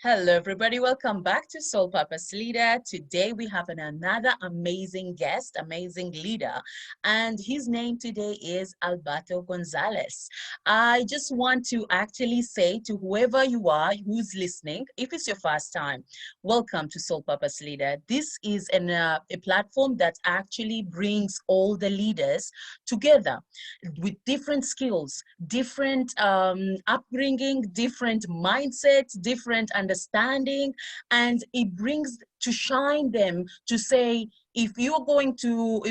Hello, everybody. Welcome back to Soul Purpose Leader. Today we have another amazing guest, amazing leader, and his name today is Alberto Gonzalez. I just want to actually say to whoever you are who's listening, if it's your first time, welcome to Soul Purpose Leader. This is a platform that actually brings all the leaders together with different skills, different upbringing, different mindsets, different understanding, and it brings to shine them to say, if you're going through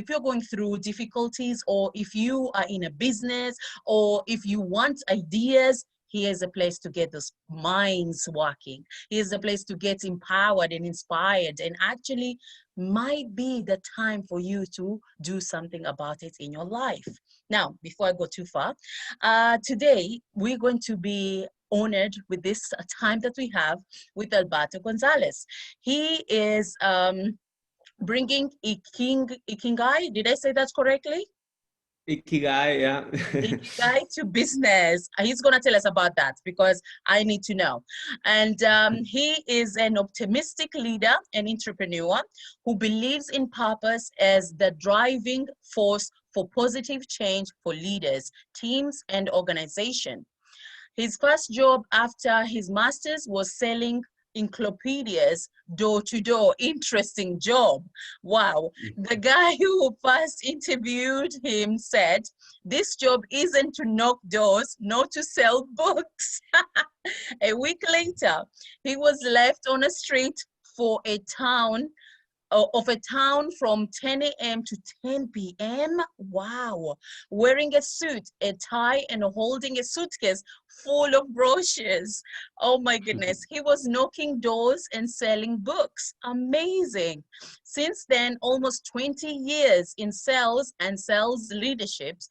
difficulties, or if you are in a business, or if you want ideas, here's a place to get those minds working. Here's a place to get empowered and inspired, and actually might be the time for you to do something about it in your life. Now, before I go too far, today we're going to be honored with this time that we have with Alberto Gonzalez. He is bringing Ikigai. Did I say that correctly? Ikigai, yeah. Ikigai to business. He's going to tell us about that because I need to know. And he is an optimistic leader and entrepreneur who believes in purpose as the driving force for positive change for leaders, teams, and organization. His first job after his master's was selling encyclopedias door to door. Interesting job. Wow. The guy who first interviewed him said, this job isn't to knock doors, not to sell books. A week later, he was left on a street for a town from 10 a.m. to 10 p.m. Wow. Wearing a suit, a tie, and holding a suitcase full of brochures. Oh my goodness. He was knocking doors and selling books. Amazing. Since then, almost 20 years in sales and sales leadership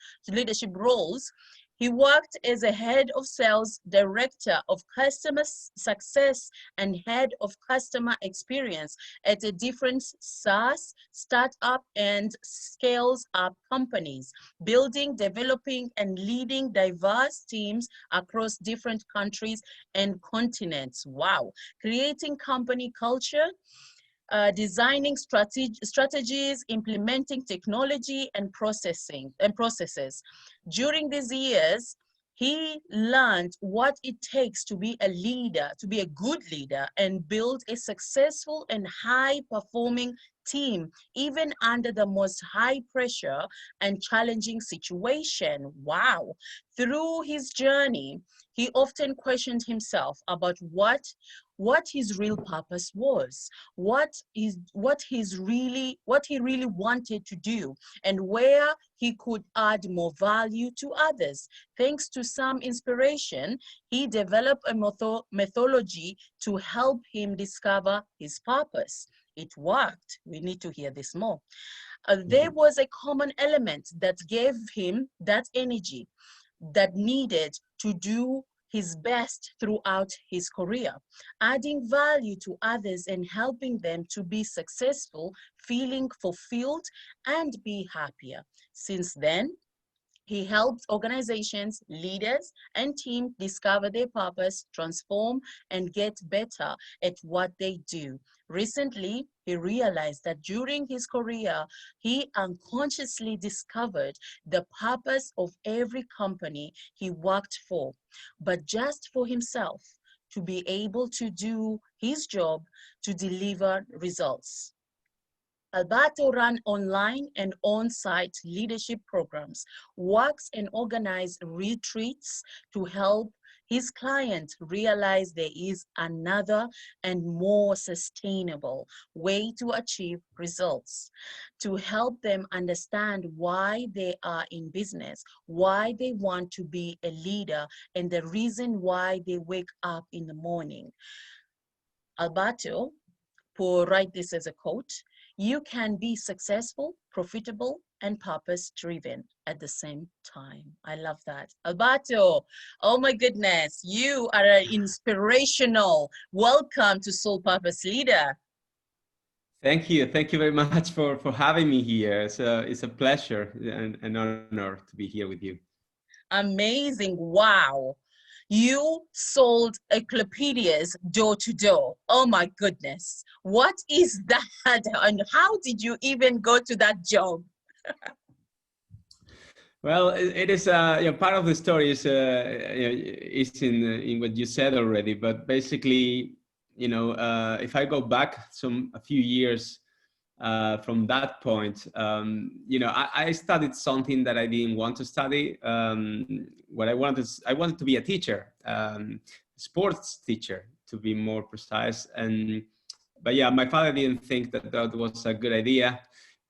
roles. He worked as a head of sales, director of customer success, and head of customer experience at a different SaaS, startup, and scales up companies, building, developing, and leading diverse teams across different countries and continents. Wow. Creating company culture, designing strategies, implementing technology and processes. During these years, he learned what it takes to be a leader, to be a good leader, and build a successful and high-performing team, even under the most high pressure and challenging situation. Wow. Through his journey, he often questioned himself about what his real purpose was, what he really wanted to do, and where he could add more value to others. Thanks to some inspiration, he developed a methodology to help him discover his purpose. It worked. We need to hear this more. There was a common element that gave him that energy that needed to do his best throughout his career, adding value to others and helping them to be successful, feeling fulfilled, and be happier. Since then, he helps organizations, leaders, and teams discover their purpose, transform, and get better at what they do. Recently, he realized that during his career, he unconsciously discovered the purpose of every company he worked for, but just for himself, to be able to do his job to deliver results. Alberto ran online and on-site leadership programs, works and organizes retreats to help his clients realize there is another and more sustainable way to achieve results, to help them understand why they are in business, why they want to be a leader, and the reason why they wake up in the morning. Alberto, write this as a quote: you can be successful, profitable, and purpose-driven at the same time. I love that. Alberto, oh my goodness, you are inspirational. Welcome to Soul Purpose Leader. Thank you. Thank you very much for having me here. It's a pleasure and an honor to be here with you. Amazing. Wow. You sold encyclopedias door to door. Oh my goodness. What is that? And how did you even go to that job? Well, it is part of the story is is in what you said already. But basically, if I go back a few years from that point, I studied something that I didn't want to study. What I wanted to be a teacher, sports teacher, to be more precise. But yeah, my father didn't think that that was a good idea,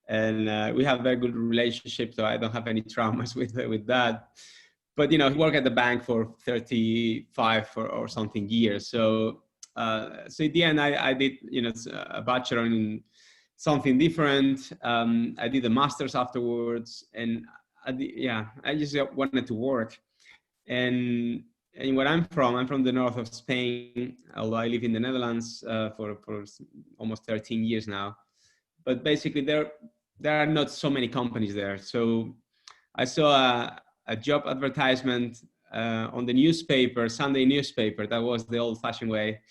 and we have a very good relationship, so I don't have any traumas with that. But he worked at the bank for 35 or something years. So in the end, I did a bachelor in something different. I did a master's afterwards, and I just wanted to work. And where I'm from the north of Spain, although I live in the Netherlands for almost 13 years now. But basically, there are not so many companies there. So I saw a job advertisement on the newspaper, Sunday newspaper. That was the old-fashioned way.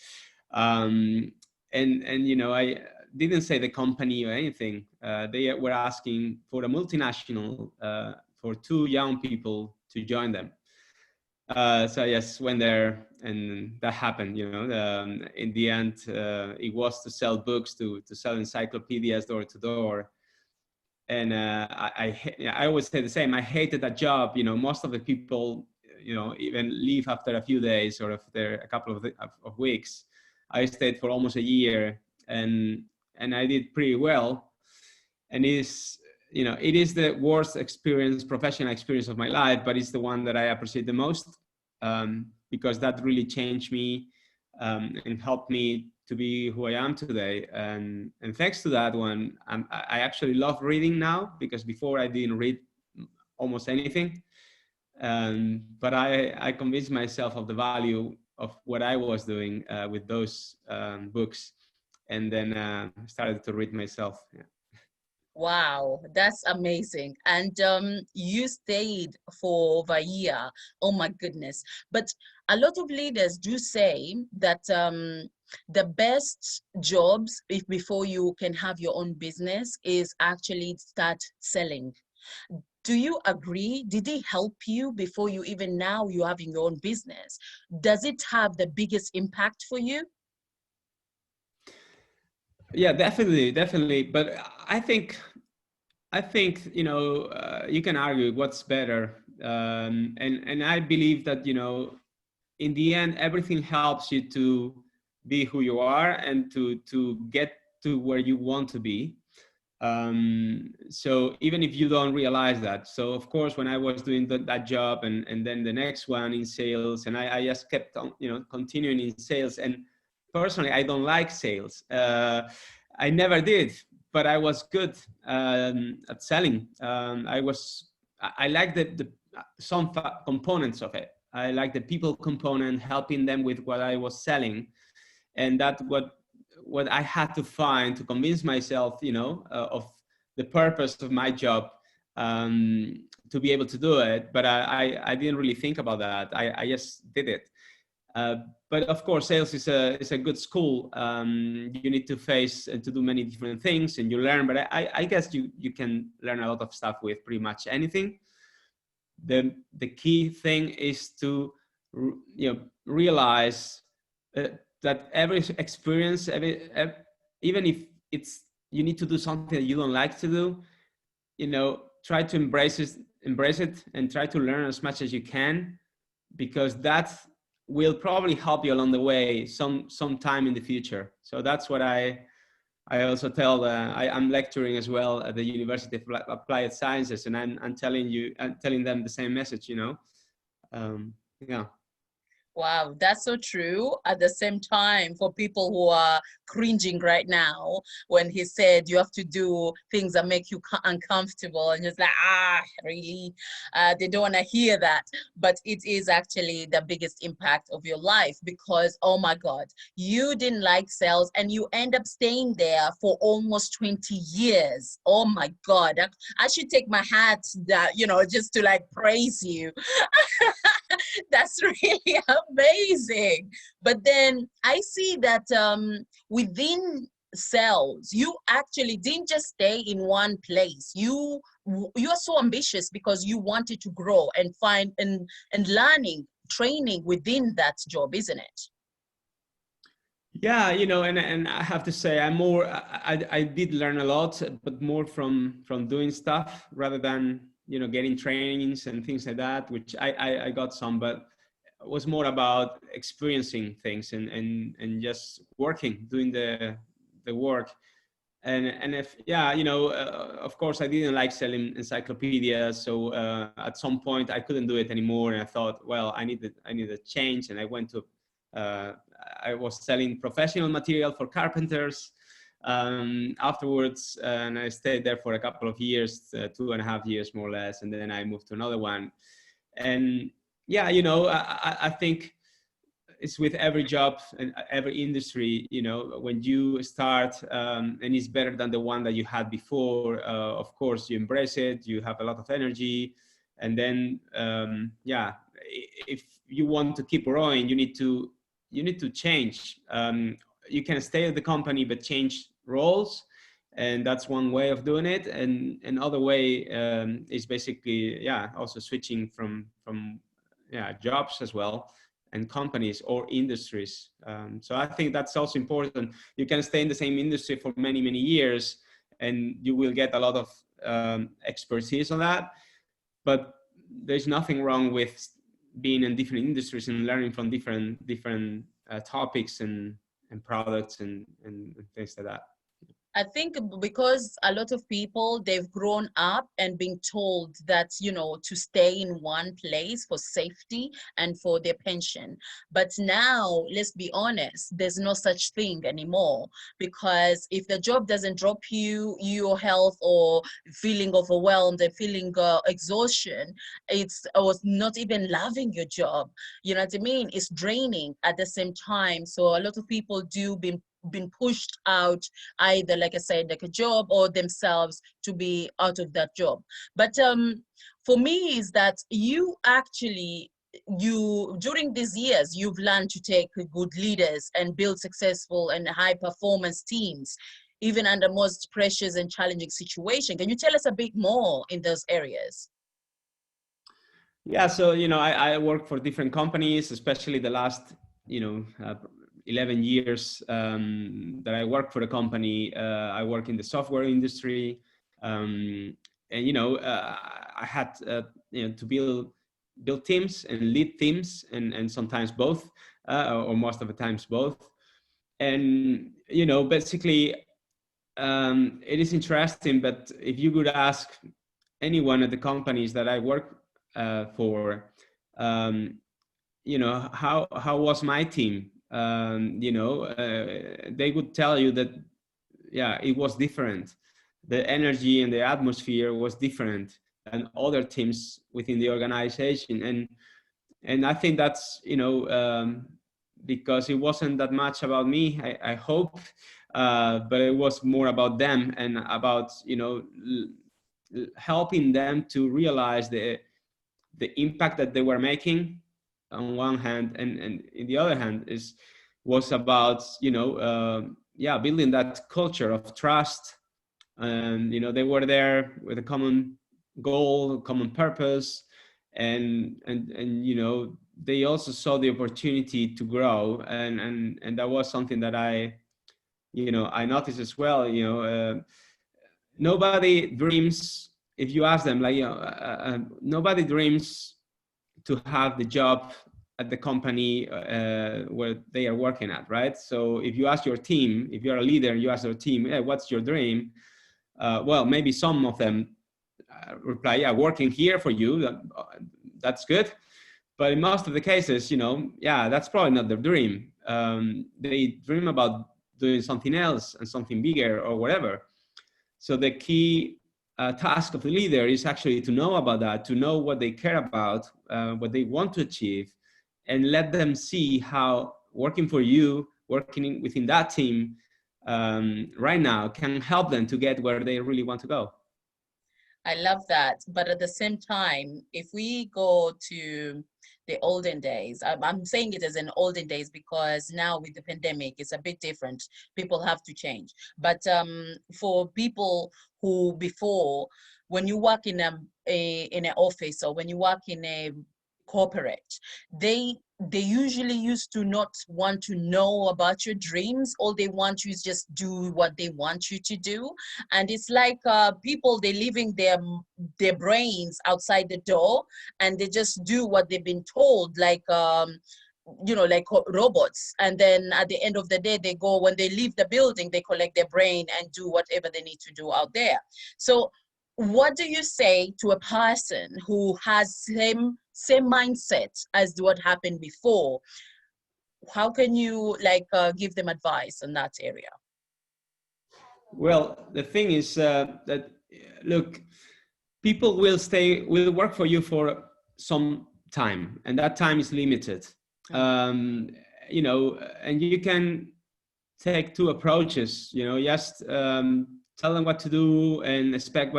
And I didn't say the company or anything. They were asking for a multinational for 2 young people to join them. So I just went there, and that happened. In the end, it was to sell books, to sell encyclopedias door to door. And I always say the same. I hated that job. Most of the people, even leave after a few days or after a couple of weeks. I stayed for almost a year, and I did pretty well. And it is the worst professional experience of my life, but it's the one that I appreciate the most, because that really changed me and helped me to be who I am today. And thanks to that one, I actually love reading now, because before I didn't read almost anything. But I convinced myself of the value of what I was doing with those books, and then started to read myself. Yeah. Wow, that's amazing. And you stayed for over a year. Oh my goodness. But a lot of leaders do say that the best jobs, if before you can have your own business, is actually start selling. Do you agree? Did it help you before you even now you having your own business? Does it have the biggest impact for you? Yeah, definitely. But I think you can argue what's better, and I believe that in the end everything helps you to be who you are and to get to where you want to be. So even if you don't realize that. So of course, when I was doing that job and then the next one in sales, and I just kept on continuing in sales. And personally, I don't like sales. I never did, but I was good at selling. I like the some components of it. I like the people component, helping them with what I was selling, and that what I had to find to convince myself, of the purpose of my job, to be able to do it. But I didn't really think about that. I just did it. But of course, sales is a good school. You need to face and to do many different things, and you learn. But I guess you can learn a lot of stuff with pretty much anything. The key thing is to realize that every experience, even if you need to do something that you don't like to do, try to embrace it, and try to learn as much as you can, because that will probably help you along the way some time in the future. So that's what I also tell. I'm lecturing as well at the University of Applied Sciences, and I'm telling them the same message. Yeah. Wow, that's so true. At the same time, for people who are cringing right now, when he said you have to do things that make you uncomfortable, and just like, really? They don't want to hear that. But it is actually the biggest impact of your life because, oh my God, you didn't like sales and you end up staying there for almost 20 years. Oh my God. I should take my hat that, just to like praise you. That's really amazing. But then I see that within sales, you actually didn't just stay in one place. You are so ambitious because you wanted to grow and find and learning, training within that job, isn't it? Yeah, and I have to say, I did learn a lot, but more from doing stuff rather than, getting trainings and things like that, which I got some, but it was more about experiencing things and just working, doing the work. And if, yeah, of course I didn't like selling encyclopedias. So at some point I couldn't do it anymore. And I thought, well, I need a change. And I went to, I was selling professional material for carpenters afterwards. And I stayed there for a couple of years, 2.5 years more or less. And then I moved to another one. And yeah, I think it's with every job and every industry, when you start and it's better than the one that you had before, of course you embrace it, you have a lot of energy. And then yeah, if you want to keep growing, you need to change. You can stay at the company but change roles, and that's one way of doing it. And another way is basically, yeah, also switching from jobs as well, and companies or industries. So I think that's also important. You can stay in the same industry for many, many years, and you will get a lot of expertise on that. But there's nothing wrong with being in different industries and learning from different topics and products and things like that. I think because a lot of people, they've grown up and been told that, to stay in one place for safety and for their pension. But now, let's be honest, there's no such thing anymore, because if the job doesn't drop you, your health or feeling overwhelmed and feeling exhaustion, it's or not even loving your job. You know what I mean? It's draining at the same time. So a lot of people do been pushed out, either like I said, like a job or themselves to be out of that job. But for me is that you actually, during these years you've learned to take good leaders and build successful and high performance teams even under most pressures and challenging situations. Can you tell us a bit more in those areas? Yeah, so I work for different companies, especially the last 11 years that I work for the company. I work in the software industry, and I had to build teams and lead teams, and sometimes both, or most of the times both. And basically, it is interesting. But if you could ask anyone at the companies that I work for, how was my team? They would tell you that, yeah, it was different. The energy and the atmosphere was different than other teams within the organization. And I think that's, because it wasn't that much about me, I hope, but it was more about them and about, helping them to realize the impact that they were making on one hand, and in the other hand was about building that culture of trust. And they were there with a common goal, common purpose, and they also saw the opportunity to grow, and that was something that I noticed as well. Nobody dreams, if you ask them, like, nobody dreams to have the job at the company where they are working at, right? So if you ask your team, if you're a leader and you ask your team, hey, what's your dream? Well, maybe some of them reply, yeah, working here for you, that's good. But in most of the cases, yeah, that's probably not their dream. They dream about doing something else and something bigger or whatever. So the key task of the leader is actually to know about that, to know what they care about, what they want to achieve, and let them see how working for you, working within that team right now can help them to get where they really want to go. I love that. But at the same time, if we go to the olden days, I'm saying it as in olden days because now with the pandemic, it's a bit different. People have to change. But for people who before, when you work in in an office or when you work in a corporate, they usually used to not want to know about your dreams. All they want you is just do what they want you to do. And it's like people, they're leaving their brains outside the door and they just do what they've been told, like like robots. And then at the end of the day, they go, when they leave the building, they collect their brain and do whatever they need to do out there. So what do you say to a person who has same mindset as what happened before? How can you give them advice in that area? Well, the thing is that, look, people will work for you for some time, and that time is limited. And you can take two approaches. Just tell them what to do and expect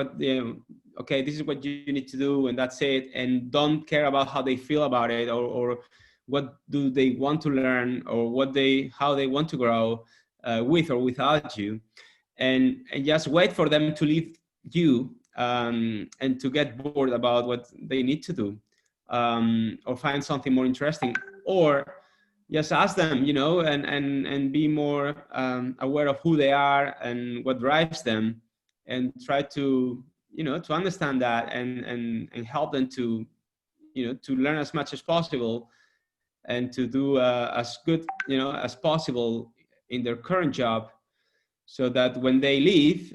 okay, this is what you need to do, and that's it, and don't care about how they feel about it, or what do they want to learn, or how they want to grow with or without you, and just wait for them to leave you and to get bored about what they need to do, or find something more interesting, or just ask them, and be more aware of who they are and what drives them, and try to to understand that, and help them to to learn as much as possible, and to do as good as possible in their current job, so that when they leave,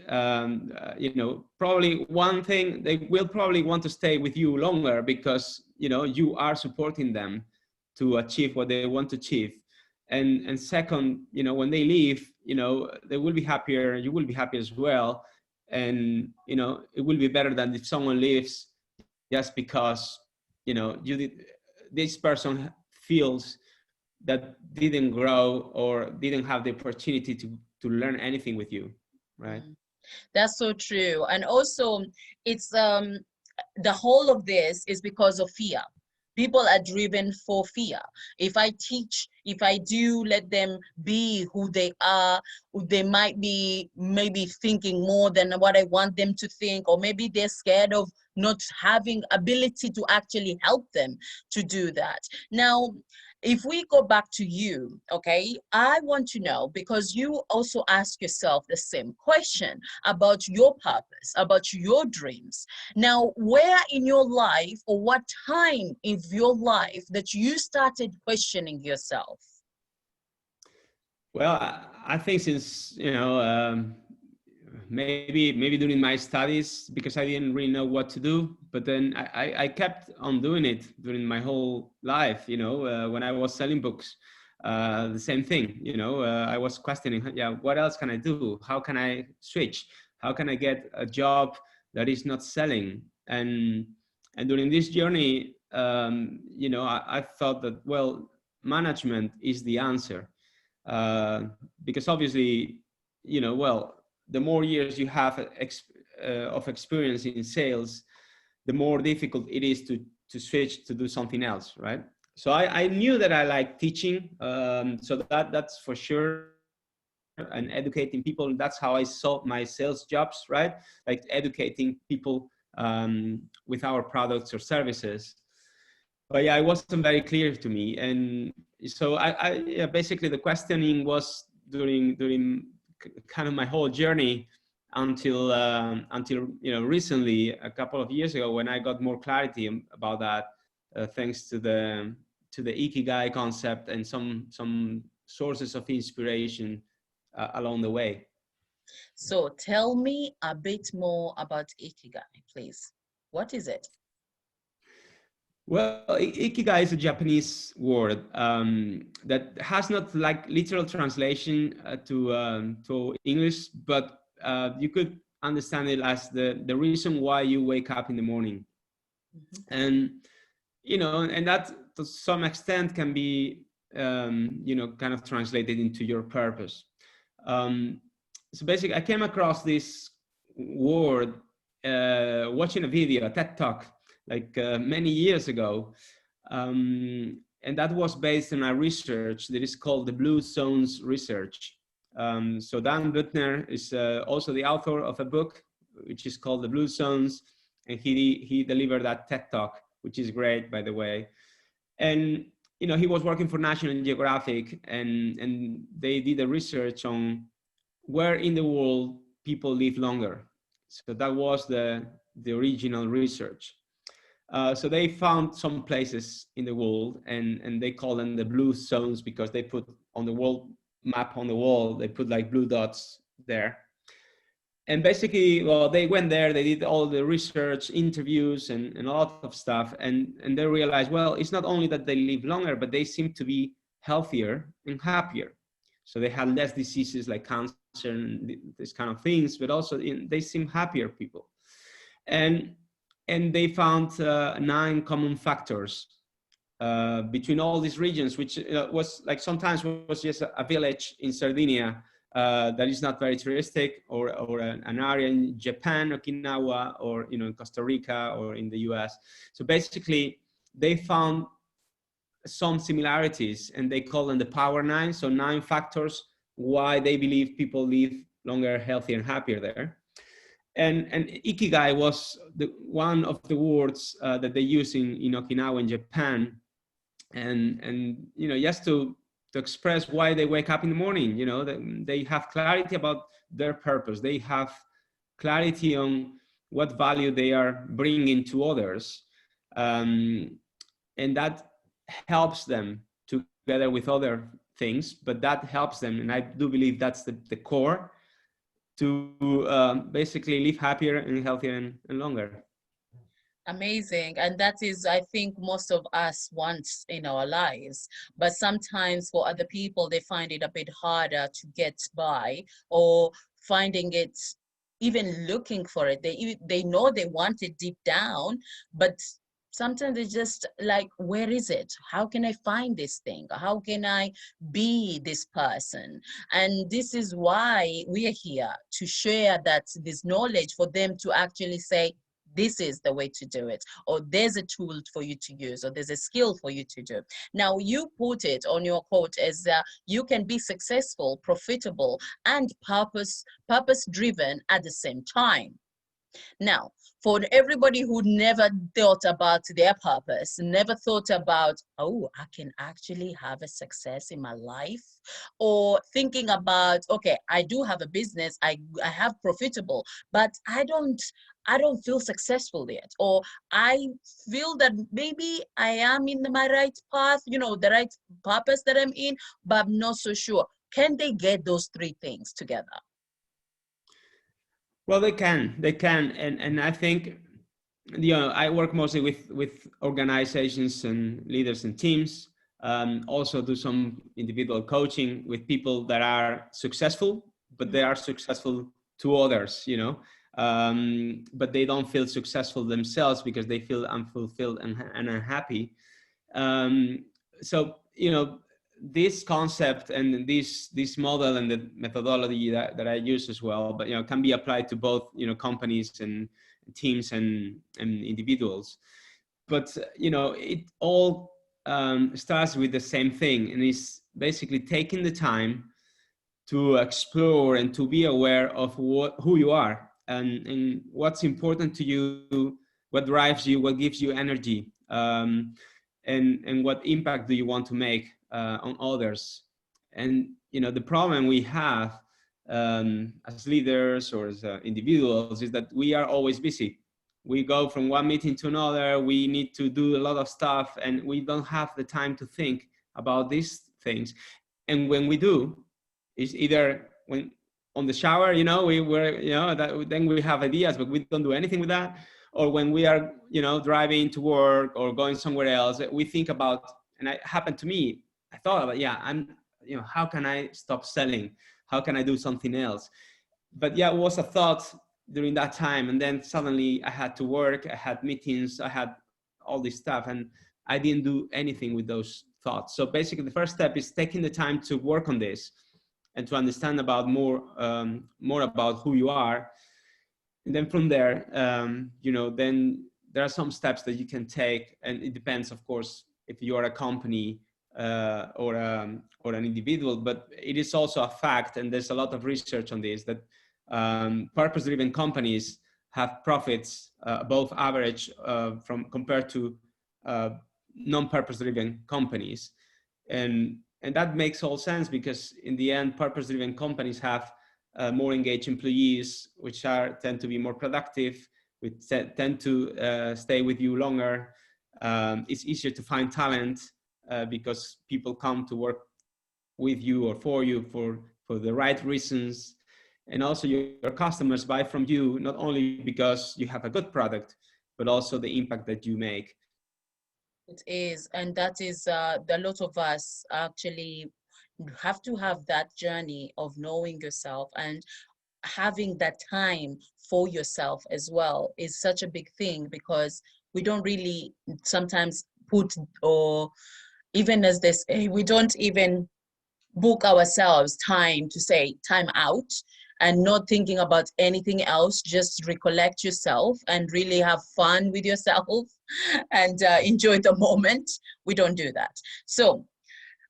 probably one thing, they will probably want to stay with you longer, because you are supporting them to achieve what they want to achieve. And second, when they leave, they will be happier, you will be happy as well. And it will be better than if someone leaves just because this person feels that didn't grow or didn't have the opportunity to learn anything with you, right? That's so true. And also, it's the whole of this is because of fear. People are driven for fear. If I teach, if I do let them be who they are, they might be maybe thinking more than what I want them to think, or maybe they're scared of not having ability to actually help them to do that. Now, if we go back to you, okay, I want to know, because you also ask yourself the same question about your purpose, about your dreams. Now, where in your life, or what time in your life that you started questioning yourself? Well, I think since, maybe during my studies, because I didn't really know what to do, but then I kept on doing it during my whole life. When I was selling books, the same thing. I was questioning, what else can I do? How can I switch? How can I get a job that is not selling? And during this journey, I thought that, well, management is the answer, because obviously, the more years you have of experience in sales, the more difficult it is to switch to do something else, right? So I knew that I like teaching, so that's for sure, and educating people. That's how I saw my sales jobs, right? Like educating people with our products or services. But yeah, it wasn't very clear to me, and so basically the questioning was during kind of my whole journey until recently, a couple of years ago, when I got more clarity about that, thanks to the Ikigai concept and some sources of inspiration along the way. So tell me a bit more about Ikigai, please. What is it? Well, Ikigai is a Japanese word that has not like literal translation to English, but you could understand it as the reason why you wake up in the morning. Mhm. And and that to some extent can be kind of translated into your purpose. um, so basically I came across this word watching a video, a TED talk, like many years ago, and that was based on a research that is called the blue zones research. So Dan Buettner is also the author of a book which is called the blue zones, and he delivered that TED talk, which is great, by the way. And he was working for National Geographic, and they did a research on where in the world people live longer. So that was the original research. So they found some places in the world, and they call them the blue zones because they put on the world map on the wall, they put like blue dots there. And basically, well, they went there, they did all the research, interviews, and a lot of stuff. And they realized, well, it's not only that they live longer, but they seem to be healthier and happier. So they had less diseases like cancer and these kind of things, but also they seem happier people. And they found 9 common factors between all these regions, which was like sometimes was just a village in Sardinia that is not very touristic, or an area in Japan, Okinawa, or in Costa Rica or in the US. So basically, they found some similarities, and they call them the Power 9. So 9 factors why they believe people live longer, healthier, and happier there. And Ikigai was one of the words that they use in Okinawa in Japan, and just to express why they wake up in the morning. They have clarity about their purpose, they have clarity on what value they are bringing to others, and that helps them together with other things, but that helps them, and I do believe that's the core to basically live happier and healthier and longer. Amazing. And that is, I think, most of us want in our lives. But sometimes for other people, they find it a bit harder to get by, or finding it, even looking for it. They know they want it deep down, but sometimes they just like, where is it? How can I find this thing? How can I be this person? And this is why we are here, to share this knowledge for them to actually say, this is the way to do it, or there's a tool for you to use, or there's a skill for you to do. Now, you put it on your quote as you can be successful, profitable, and purpose driven at the same time. Now, for everybody who never thought about their purpose, never thought about, oh, I can actually have a success in my life, or thinking about, okay, I do have a business, I have profitable, but I don't feel successful yet, or I feel that maybe I am in my right path, the right purpose that I'm in, but I'm not so sure. Can they get those 3 things together? Well, they can, and I think I work mostly with organizations and leaders and teams. Also do some individual coaching with people that are successful, but they are successful to others, but they don't feel successful themselves because they feel unfulfilled and unhappy. So this concept and this model and the methodology that I use as well, but can be applied to both companies and teams and individuals. But it all starts with the same thing, and it's basically taking the time to explore and to be aware of who you are and what's important to you, what drives you, what gives you energy, and what impact do you want to make on others. And the problem we have as leaders or as individuals is that we are always busy. We go from one meeting to another, we need to do a lot of stuff, and we don't have the time to think about these things. And when we do, it's either when on the shower, we were, that then we have ideas, but we don't do anything with that, or when we are, you know, driving to work or going somewhere else, we think about, and it happened to me, I thought about, yeah, you know, how can I stop selling? How can I do something else? But yeah, it was a thought during that time. And then suddenly I had to work, I had meetings, I had all this stuff, and I didn't do anything with those thoughts. So basically the first step is taking the time to work on this and to understand about more about who you are. And then from there, you know, then there are some steps that you can take, and it depends, of course, if you are a company or an individual. But it is also a fact, and there's a lot of research on this, that purpose-driven companies have profits above average compared to non-purpose-driven companies, and that makes all sense, because in the end, purpose-driven companies have more engaged employees, which tend to be more productive, which tend to stay with you longer. It's easier to find talent because people come to work with you or for you for the right reasons. And also your customers buy from you, not only because you have a good product, but also the impact that you make. It is, and that is a lot of us actually have to have that journey of knowing yourself, and having that time for yourself as well is such a big thing, because we don't really sometimes put, or even as they say, we don't even book ourselves time to say time out and not thinking about anything else. Just recollect yourself and really have fun with yourself and enjoy the moment. We don't do that. So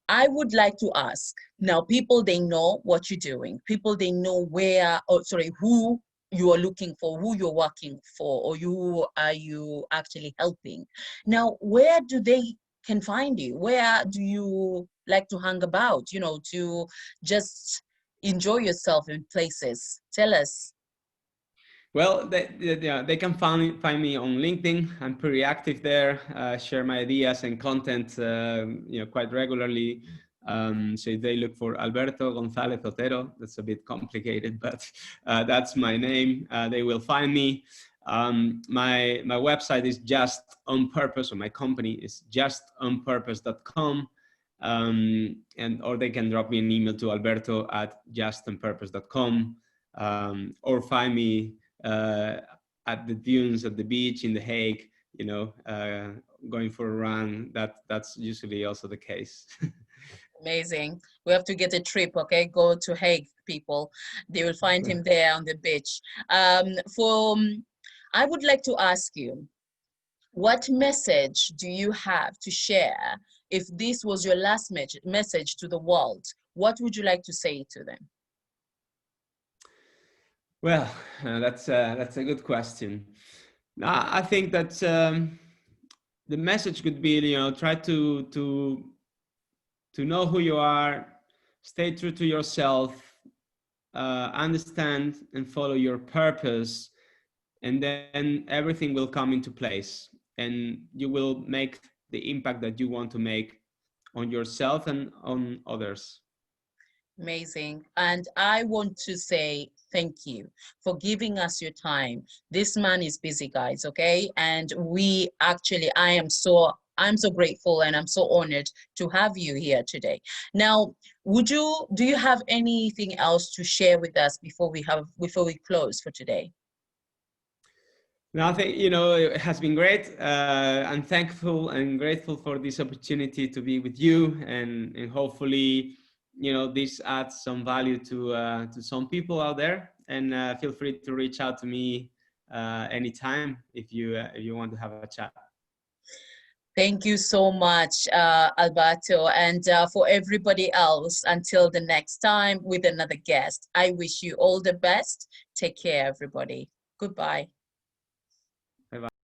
I would like to ask now, people, they know what you're doing. People, they know who you are looking for, who you're working for, or who are you actually helping. Now, where do they can find you? Where do you like to hang about, you know, to just enjoy yourself in places? Tell us. Well, they can find me on LinkedIn. I'm pretty active there. Share my ideas and content, you know, quite regularly. So if they look for Alberto Gonzalez Otero, that's a bit complicated, but that's my name. They will find me. My website is Just On Purpose, or my company is justonpurpose.com. Or they can drop me an email to alberto@justonpurpose.com, or find me at the dunes at the beach in The Hague, you know, going for a run. That's usually also the case. Amazing. We have to get a trip, okay? Go to Hague, people. They will find him there on the beach. I would like to ask you, what message do you have to share? If this was your last message to the world, what would you like to say to them? Well, that's a good question. I think that the message could be, you know, try to know who you are, stay true to yourself, understand and follow your purpose, and then everything will come into place, and you will make the impact that you want to make on yourself and on others. Amazing. And I want to say thank you for giving us your time. This man is busy, guys, okay? And I'm so grateful, and I'm so honored to have you here today. Now, do you have anything else to share with us before we close for today? Nothing, you know, it has been great. I'm thankful and grateful for this opportunity to be with you, and hopefully, you know, this adds some value to some people out there. And feel free to reach out to me anytime if you want to have a chat. Thank you so much, Alberto. And for everybody else, until the next time with another guest, I wish you all the best. Take care, everybody. Goodbye.